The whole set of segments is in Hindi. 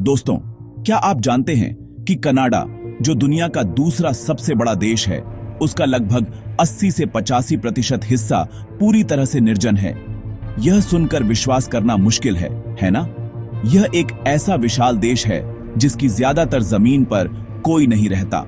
दोस्तों, क्या आप जानते हैं कि कनाडा, जो दुनिया का दूसरा सबसे बड़ा देश है, उसका लगभग 80 से 85% हिस्सा पूरी तरह से निर्जन है। यह सुनकर विश्वास करना मुश्किल है ना? यह एक ऐसा विशाल देश है जिसकी ज्यादातर जमीन पर कोई नहीं रहता।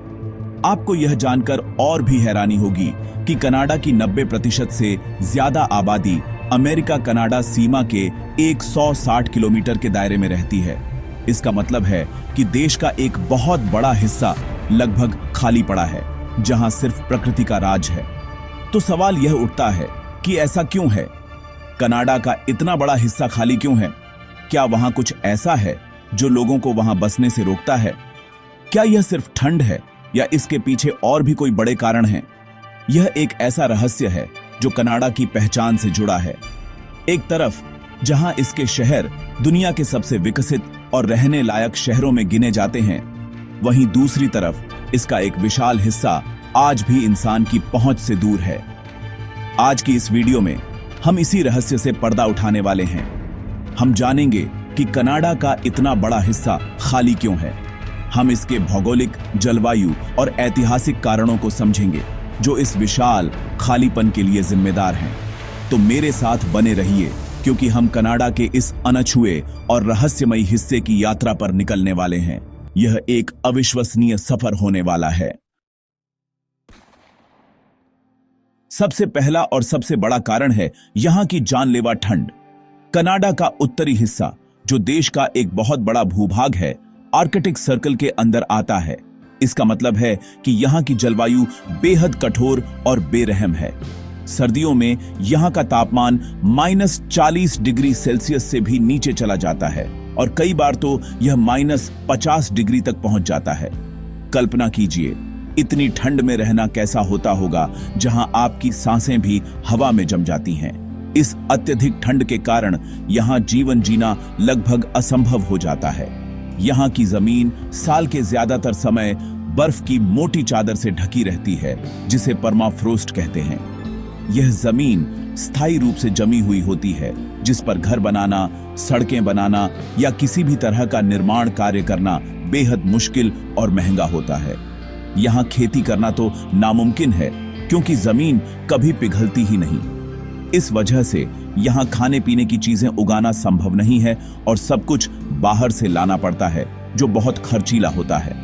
आपको यह जानकर और भी हैरानी होगी कि कनाडा की 90% से ज्यादा आबादी अमेरिका कनाडा सीमा के 160 किलोमीटर के दायरे में रहती है। इसका मतलब है कि देश का एक बहुत बड़ा हिस्सा लगभग खाली पड़ा है, जहां सिर्फ प्रकृति का राज है। तो सवाल यह उठता है कि ऐसा क्यों है? कनाडा का इतना बड़ा हिस्सा खाली क्यों है? क्या वहां कुछ ऐसा है जो लोगों को वहां बसने से रोकता है? क्या यह सिर्फ ठंड है या इसके पीछे और भी कोई बड़े कारण हैं? यह एक ऐसा रहस्य है जो कनाडा की पहचान से जुड़ा है। एक तरफ जहां इसके शहर दुनिया के सबसे विकसित और रहने लायक शहरों में गिने जाते हैं, वहीं दूसरी तरफ इसका एक विशाल हिस्सा आज भी इंसान की पहुंच से दूर है। आज की इस वीडियो में हम इसी रहस्य से पर्दा उठाने वाले हैं। हम जानेंगे कि कनाडा का इतना बड़ा हिस्सा खाली क्यों है। हम इसके भौगोलिक, जलवायु और ऐतिहासिक कारणों को समझेंगे जो इस विशाल खालीपन के लिए जिम्मेदार हैं। तो मेरे साथ बने रहिए, क्योंकि हम कनाडा के इस अनछुए और रहस्यमयी हिस्से की यात्रा पर निकलने वाले हैं। यह एक अविश्वसनीय सफर होने वाला है। सबसे पहला और सबसे बड़ा कारण है यहां की जानलेवा ठंड। कनाडा का उत्तरी हिस्सा, जो देश का एक बहुत बड़ा भूभाग है, आर्कटिक सर्कल के अंदर आता है। इसका मतलब है कि यहां की जलवायु बेहद कठोर और बेरहम है। सर्दियों में यहां का तापमान -40 डिग्री सेल्सियस से भी नीचे चला जाता है और कई बार तो यह -50 डिग्री तक पहुंच जाता है। कल्पना कीजिए, इतनी ठंड में रहना कैसा होता होगा, जहां आपकी सांसें भी हवा में जम जाती हैं। इस अत्यधिक ठंड के कारण यहां जीवन जीना लगभग असंभव हो जाता है। यहां की जमीन साल के ज्यादातर समय बर्फ की मोटी चादर से ढकी रहती है, जिसे परमाफ्रोस्ट कहते हैं। यह जमीन स्थायी रूप से जमी हुई होती है, जिस पर घर बनाना, सड़कें बनाना या किसी भी तरह का निर्माण कार्य करना बेहद मुश्किल और महंगा होता है। यहां खेती करना तो नामुमकिन है, क्योंकि जमीन कभी पिघलती ही नहीं। इस वजह से यहां खाने पीने की चीजें उगाना संभव नहीं है और सब कुछ बाहर से लाना पड़ता है, जो बहुत खर्चीला होता है।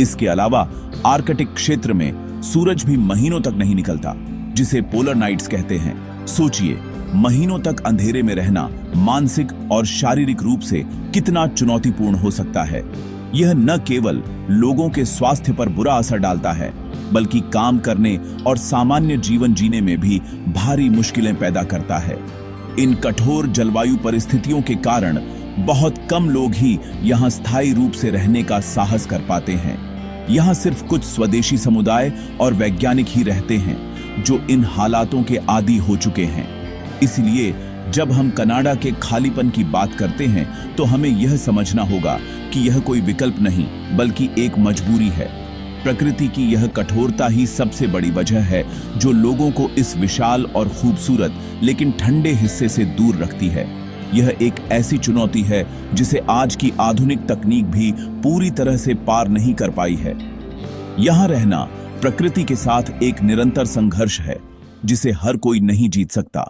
इसके अलावा आर्कटिक क्षेत्र में सूरज भी महीनों तक नहीं निकलता, जिसे पोलर नाइट्स कहते हैं। सोचिए, महीनों तक अंधेरे में रहना मानसिक और शारीरिक रूप से कितना चुनौतीपूर्ण हो सकता है। यह न केवल लोगों के स्वास्थ्य पर बुरा असर डालता है, बल्कि काम करने और सामान्य जीवन जीने में भी भारी मुश्किलें पैदा करता है। इन कठोर जलवायु परिस्थितियों के कारण बहुत कम लोग ही यहाँ स्थायी रूप से रहने का साहस कर पाते हैं। यहाँ सिर्फ कुछ स्वदेशी समुदाय और वैज्ञानिक ही रहते हैं जो इन हालातों के आदी हो चुके हैं। इसलिए जब हम कनाडा के खालीपन की बात करते हैं, तो हमें यह समझना होगा कि यह कोई विकल्प नहीं, बल्कि एक मजबूरी है। प्रकृति की यह कठोरता ही सबसे बड़ी वजह है जो लोगों को इस विशाल और खूबसूरत लेकिन ठंडे हिस्से से दूर रखती है। यह एक ऐसी चुनौती है जिसे आज की आधुनिक तकनीक भी पूरी तरह से पार नहीं कर पाई है। यहां रहना प्रकृति के साथ एक निरंतर संघर्ष है, जिसे हर कोई नहीं जीत सकता।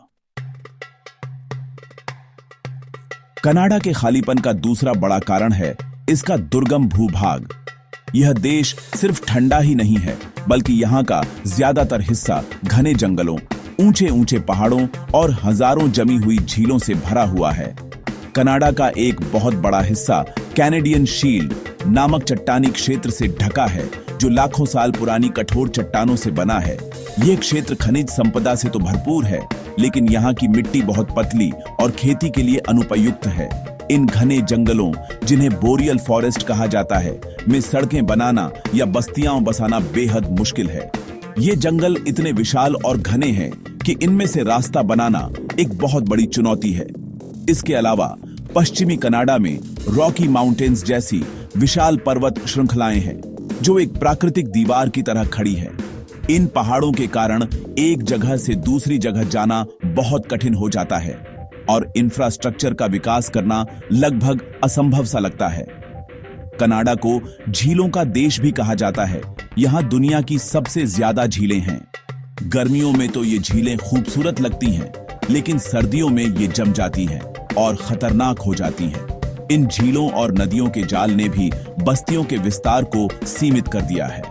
कनाडा के खालीपन का दूसरा बड़ा कारण है इसका दुर्गम भूभाग। यह देश सिर्फ ठंडा ही नहीं है, बल्कि यहाँ का ज्यादातर हिस्सा घने जंगलों, ऊंचे ऊंचे पहाड़ों और हजारों जमी हुई झीलों से भरा हुआ है। कनाडा का एक बहुत बड़ा हिस्सा कैनेडियन शील्ड नामक चट्टानी क्षेत्र से ढका है, जो लाखों साल पुरानी कठोर चट्टानों से बना है। यह क्षेत्र खनिज संपदा से तो भरपूर है, लेकिन यहाँ की मिट्टी बहुत पतली और खेती के लिए अनुपयुक्त है। इन घने जंगलों, जिन्हें बोरियल फॉरेस्ट कहा जाता है, में सड़कें बनाना या बस्तियां बसाना बेहद मुश्किल है। ये जंगल इतने विशाल और घने हैं कि इनमें से रास्ता बनाना एक बहुत बड़ी चुनौती है। इसके अलावा पश्चिमी कनाडा में रॉकी माउंटेन्स जैसी विशाल पर्वत श्रृंखलाएं हैं, जो एक प्राकृतिक दीवार की तरह खड़ी है। इन पहाड़ों के कारण एक जगह से दूसरी जगह जाना बहुत कठिन हो जाता है और इंफ्रास्ट्रक्चर का विकास करना लगभग असंभव सा लगता है। कनाडा को झीलों का देश भी कहा जाता है। यहाँ दुनिया की सबसे ज्यादा झीलें हैं। गर्मियों में तो ये झीलें खूबसूरत लगती हैं, लेकिन सर्दियों में ये जम जाती हैं और खतरनाक हो जाती हैं। इन झीलों और नदियों के जाल ने भी बस्तियों के विस्तार को सीमित कर दिया है।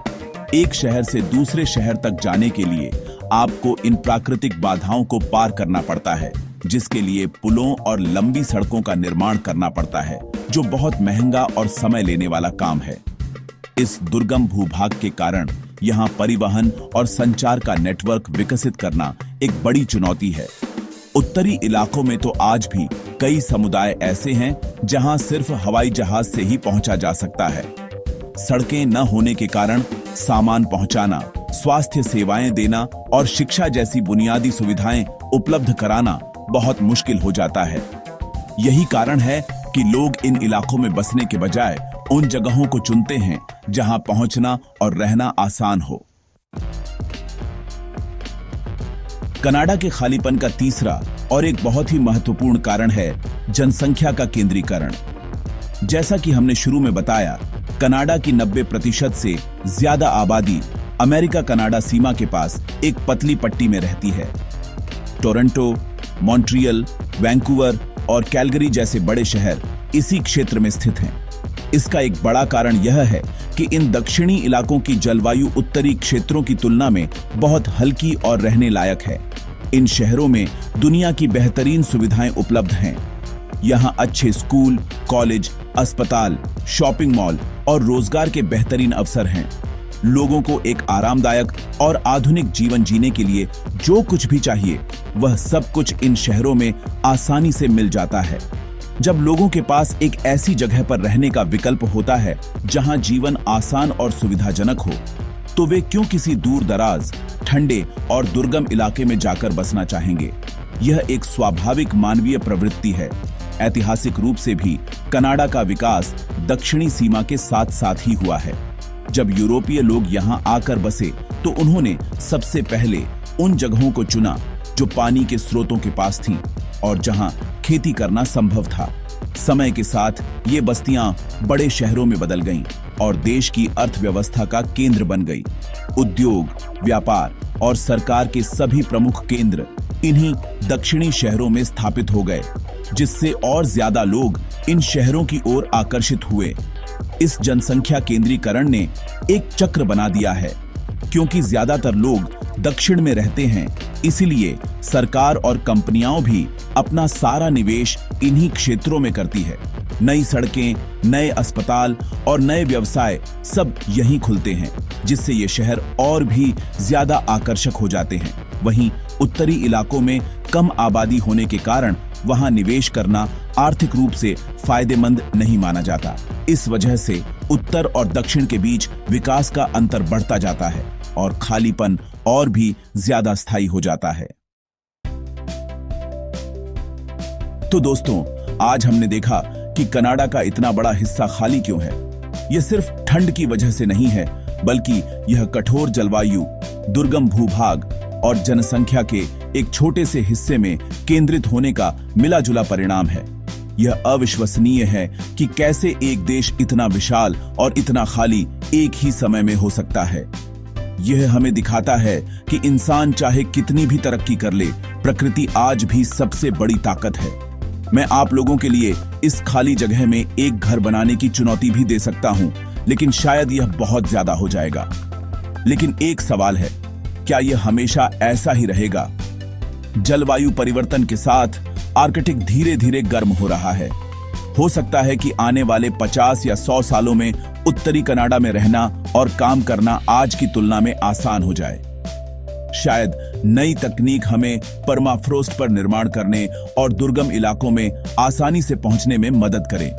एक शहर से दूसरे शहर तक जाने के लिए आपको इन प्राकृतिक बाधाओं को पार करना पड़ता है, जिसके लिए पुलों और लंबी सड़कों का निर्माण करना पड़ता है, जो बहुत महंगा और समय लेने वाला काम है। इस दुर्गम भूभाग के कारण यहाँ परिवहन और संचार का नेटवर्क विकसित करना एक बड़ी चुनौती है। उत्तरी इलाकों में तो आज भी कई समुदाय ऐसे हैं जहां सिर्फ हवाई जहाज से ही पहुंचा जा सकता है। सड़कें न होने के कारण सामान पहुंचाना, स्वास्थ्य सेवाएं देना और शिक्षा जैसी बुनियादी सुविधाएं उपलब्ध कराना बहुत मुश्किल हो जाता है। यही कारण है कि लोग इन इलाकों में बसने के बजाय उन जगहों को चुनते हैं जहां पहुंचना और रहना आसान हो। कनाडा के खालीपन का तीसरा और एक बहुत ही महत्वपूर्ण कारण है जनसंख्या का केंद्रीकरण। जैसा कि हमने शुरू में बताया, कनाडा की 90% से ज्यादा आबादी अमेरिका कनाडा सीमा के पास एक पतली पट्टी में रहती है। टोरंटो, मॉन्ट्रियल, वैंकूवर और कैलगरी जैसे बड़े शहर इसी क्षेत्र में स्थित हैं। इसका एक बड़ा कारण यह है कि इन दक्षिणी इलाकों की जलवायु उत्तरी क्षेत्रों की तुलना में बहुत हल्की और रहने लायक है। इन शहरों में दुनिया की बेहतरीन सुविधाएं उपलब्ध हैं। यहाँ अच्छे स्कूल, कॉलेज, अस्पताल, शॉपिंग मॉल और रोजगार के बेहतरीन अवसर हैं। लोगों को एक आरामदायक और आधुनिक जीवन जीने के लिए जो कुछ भी चाहिए, वह सब कुछ इन शहरों में आसानी से मिल जाता है। जब लोगों के पास एक ऐसी जगह पर रहने का विकल्प होता है जहां जीवन आसान और सुविधाजनक हो, तो वे क्यों किसी दूर दराज, ठंडे और दुर्गम इलाके में जाकर बसना चाहेंगे। यह एक स्वाभाविक मानवीय प्रवृत्ति है। ऐतिहासिक रूप से भी कनाडा का विकास दक्षिणी सीमा के साथ साथ ही हुआ है। जब यूरोपीय लोग यहाँ आकर बसे तो उन्होंने सबसे पहले उन जगहों को चुना जो पानी के स्रोतों के पास थीं और जहां खेती करना संभव था। समय के साथ ये बस्तियां बड़े शहरों में बदल गईं और देश की अर्थव्यवस्था का केंद्र बन गई। उद्योग, व्यापार और सरकार के सभी प्रमुख केंद्र इन्हीं दक्षिणी शहरों में स्थापित हो गए, जिससे और ज्यादा लोग इन शहरों की ओर आकर्षित हुए। इस जनसंख्या केंद्रीकरण ने एक चक्र बना दिया है। क्योंकि ज्यादातर लोग दक्षिण में रहते हैं, इसलिए सरकार और कंपनियां भी अपना सारा निवेश इन्हीं क्षेत्रों में करती है। नई सड़कें, नए अस्पताल और नए व्यवसाय सब यहीं खुलते हैं, जिससे ये शहर और भी ज्यादा आकर्षक हो जाते हैं। वहीं उत्तरी इलाकों में कम आबादी होने के कारण वहां निवेश करना आर्थिक रूप से फायदेमंद नहीं माना जाता। इस वजह से उत्तर और दक्षिण के बीच विकास का अंतर बढ़ता जाता है और खालीपन और भी ज्यादा स्थायी हो जाता है। तो दोस्तों, आज हमने देखा कि कनाडा का इतना बड़ा हिस्सा खाली क्यों है। यह सिर्फ ठंड की वजह से नहीं है, बल्कि यह कठोर जलवायु, दुर्गम भूभाग और जनसंख्या के एक छोटे से हिस्से में केंद्रित होने का मिला-जुला परिणाम है। यह अविश्वसनीय है कि कैसे एक देश इतना विशाल और इतना खाली एक ही समय में हो सकता है। यह हमें दिखाता है कि इंसान चाहे कितनी भी तरक्की कर ले, प्रकृति आज भी सबसे बड़ी ताकत है। मैं आप लोगों के लिए इस खाली जगह में एक घर बनाने की चुनौती भी दे सकता हूं, लेकिन शायद यह बहुत ज्यादा हो जाएगा। लेकिन एक सवाल है, क्या यह हमेशा ऐसा ही रहेगा? जलवायु परिवर्तन के साथ आर्कटिक धीरे धीरे गर्म हो रहा है। हो सकता है कि आने वाले 50 या 100 सालों में उत्तरी कनाडा में रहना और काम करना आज की तुलना में आसान हो जाए। शायद नई तकनीक हमें परमाफ्रोस्ट पर निर्माण करने और दुर्गम इलाकों में आसानी से पहुंचने में मदद करे।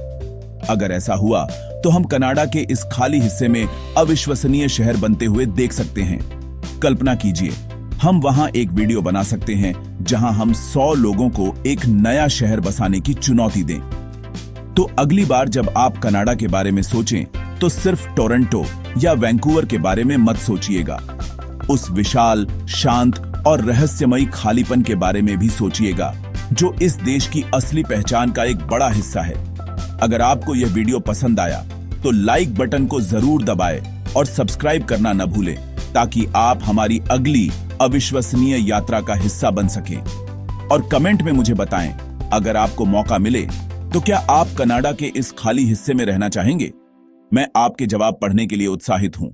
अगर ऐसा हुआ तो हम कनाडा के इस खाली हिस्से में अविश्वसनीय शहर बनते हुए देख सकते हैं। कल्पना कीजिए, हम वहां एक वीडियो बना सकते हैं जहां हम 100 लोगों को एक नया शहर बसाने की चुनौती दें। तो अगली बार जब आप कनाडा के बारे में सोचें, तो सिर्फ टोरंटो या वैंकूवर के बारे में मत सोचिएगा। उस विशाल, शांत और रहस्यमयी खालीपन के बारे में भी सोचिएगा, जो इस देश की असली पहचान का एक बड़ा हिस्सा है। अगर आपको यह वीडियो पसंद आया तो लाइक बटन को जरूर दबाएं और सब्सक्राइब करना न भूलें ताकि आप हमारी अगली अविश्वसनीय यात्रा का हिस्सा बन सकें। और कमेंट में मुझे बताएं, अगर आपको मौका मिले तो क्या आप कनाडा के इस खाली हिस्से में रहना चाहेंगे? मैं आपके जवाब पढ़ने के लिए उत्साहित हूं।